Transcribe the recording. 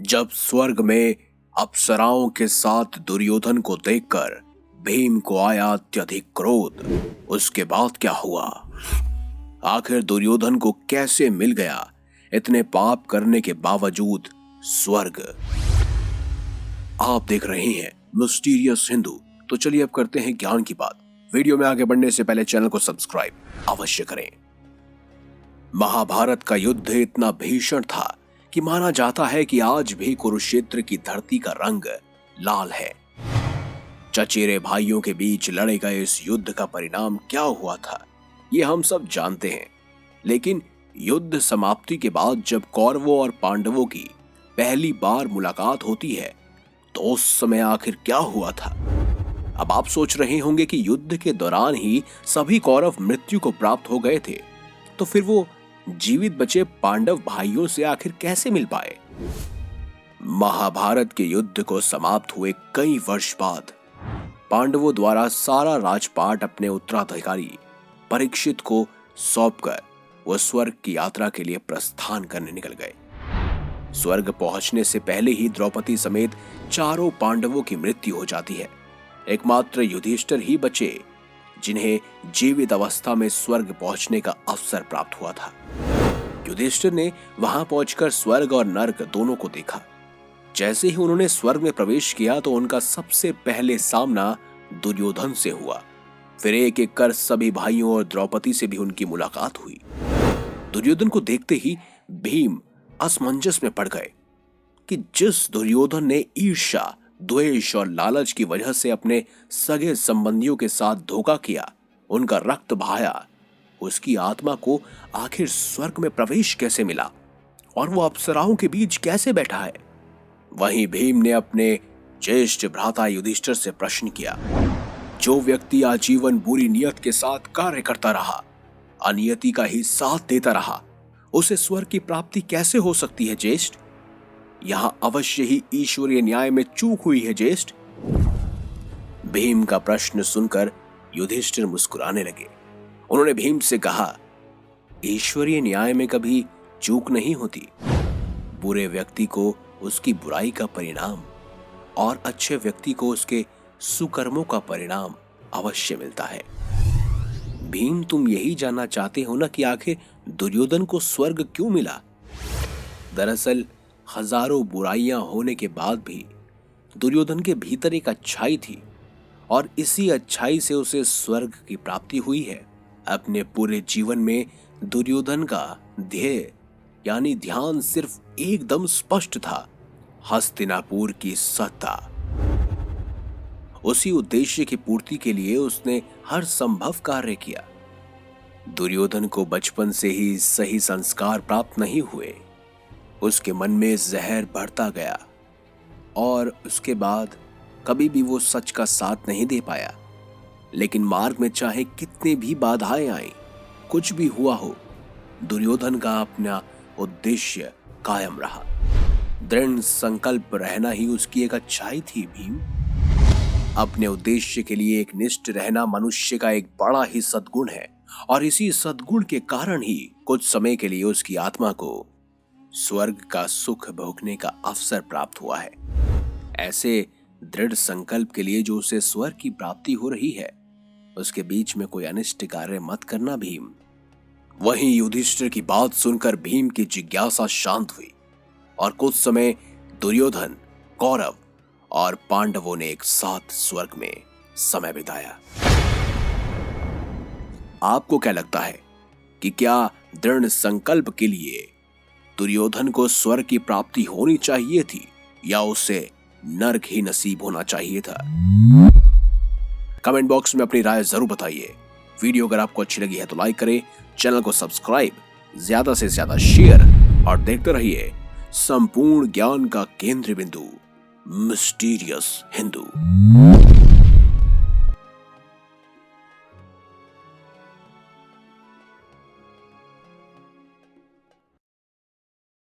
जब स्वर्ग में अप्सराओं के साथ दुर्योधन को देखकर भीम को आया अत्यधिक क्रोध, उसके बाद क्या हुआ? आखिर दुर्योधन को कैसे मिल गया इतने पाप करने के बावजूद स्वर्ग? आप देख रहे हैं मिस्टीरियस हिंदू। तो चलिए अब करते हैं ज्ञान की बात। वीडियो में आगे बढ़ने से पहले चैनल को सब्सक्राइब अवश्य करें। महाभारत का युद्ध इतना भीषण था कि माना जाता है कि आज भी कुरुक्षेत्र की धरती का रंग लाल है। चचेरे भाइयों के बीच लड़े गए इस युद्ध का परिणाम क्या हुआ था, ये हम सब जानते हैं। लेकिन युद्ध समाप्ति के बाद जब कौरवों और पांडवों की पहली बार मुलाकात होती है तो उस समय आखिर क्या हुआ था? अब आप सोच रहे होंगे कि युद्ध के दौरान ही सभी कौरव मृत्यु को प्राप्त हो गए थे, तो फिर वो जीवित बचे पांडव भाइयों से आखिर कैसे मिल पाए? महाभारत के युद्ध को समाप्त हुए कई वर्ष बाद पांडवों द्वारा सारा राजपाट अपने उत्तराधिकारी परीक्षित को सौंपकर वो स्वर्ग की यात्रा के लिए प्रस्थान करने निकल गए। स्वर्ग पहुंचने से पहले ही द्रौपदी समेत चारों पांडवों की मृत्यु हो जाती है। एकमात्र युधिष्ठिर ही बचे जिन्हें जीवित अवस्था में स्वर्ग पहुंचने का अवसर प्राप्त हुआ था। युधिष्ठिर ने वहां पहुंचकर स्वर्ग और नर्क दोनों को देखा। जैसे ही उन्होंने स्वर्ग में प्रवेश किया तो उनका सबसे पहले सामना दुर्योधन से हुआ। फिर एक एक कर सभी भाइयों और द्रौपदी से भी उनकी मुलाकात हुई। दुर्योधन को देखते ही भीम असमंजस में पड़ गए कि जिस दुर्योधन ने ईर्ष्या, द्वेष और लालच की वजह से अपने सगे संबंधियों के साथ धोखा किया, उनका रक्त बहाया, उसकी आत्मा को आखिर स्वर्ग में प्रवेश कैसे मिला और वो अप्सराओं के बीच कैसे बैठा है? वहीं भीम ने अपने ज्येष्ठ भ्राता युधिष्ठिर से प्रश्न किया, जो व्यक्ति आजीवन बुरी नियत के साथ कार्य करता रहा, अनियति का ही साथ देता रहा, उसे स्वर्ग की प्राप्ति कैसे हो सकती है ज्येष्ठ? यहां अवश्य ही ईश्वरीय न्याय में चूक हुई है ज्येष्ठ। भीम का प्रश्न सुनकर युधिष्ठिर मुस्कुराने लगे। उन्होंने भीम से कहा, ईश्वरीय न्याय में कभी चूक नहीं होती। बुरे व्यक्ति को उसकी बुराई का परिणाम और अच्छे व्यक्ति को उसके सुकर्मों का परिणाम अवश्य मिलता है। भीम, तुम यही जानना चाहते हो ना कि आखिर दुर्योधन को स्वर्ग क्यों मिला? दरअसल हजारों बुराइयां होने के बाद भी दुर्योधन के भीतर एक अच्छाई थी और इसी अच्छाई से उसे स्वर्ग की प्राप्ति हुई है। अपने पूरे जीवन में दुर्योधन का ध्येय यानी ध्यान सिर्फ एकदम स्पष्ट था, हस्तिनापुर की सत्ता। उसी उद्देश्य की पूर्ति के लिए उसने हर संभव कार्य किया। दुर्योधन को बचपन से ही सही संस्कार प्राप्त नहीं हुए। उसके मन में जहर बढ़ता गया और उसके बाद कभी भी वो सच का साथ नहीं दे पाया। लेकिन मार्ग में चाहे कितने भी बाधाएं आए, कुछ भी हुआ हो, दुर्योधन का अपना उद्देश्य कायम रहा। दृढ़ संकल्प रहना ही उसकी एक अच्छाई थी। भीम, अपने उद्देश्य के लिए एक निष्ठ रहना मनुष्य का एक बड़ा ही सद्गुण है और इसी सद्गुण के कारण ही कुछ समय के लिए उसकी आत्मा को स्वर्ग का सुख भोगने का अवसर प्राप्त हुआ है। ऐसे दृढ़ संकल्प के लिए जो उसे स्वर्ग की प्राप्ति हो रही है, उसके बीच में कोई अनिष्ट कार्य मत करना भीम। वहीं युधिष्ठिर की बात सुनकर भीम की जिज्ञासा शांत हुई और कुछ समय दुर्योधन, कौरव और पांडवों ने एक साथ स्वर्ग में समय बिताया। आपको क्या लगता है कि क्या दृढ़ संकल्प के लिए दुर्योधन को स्वर्ग की प्राप्ति होनी चाहिए थी या उसे नरक ही नसीब होना चाहिए था? कमेंट बॉक्स में अपनी राय जरूर बताइए। वीडियो अगर आपको अच्छी लगी है तो लाइक करें, चैनल को सब्सक्राइब, ज्यादा से ज्यादा शेयर और देखते रहिए संपूर्ण ज्ञान का केंद्र बिंदु मिस्टीरियस हिंदू।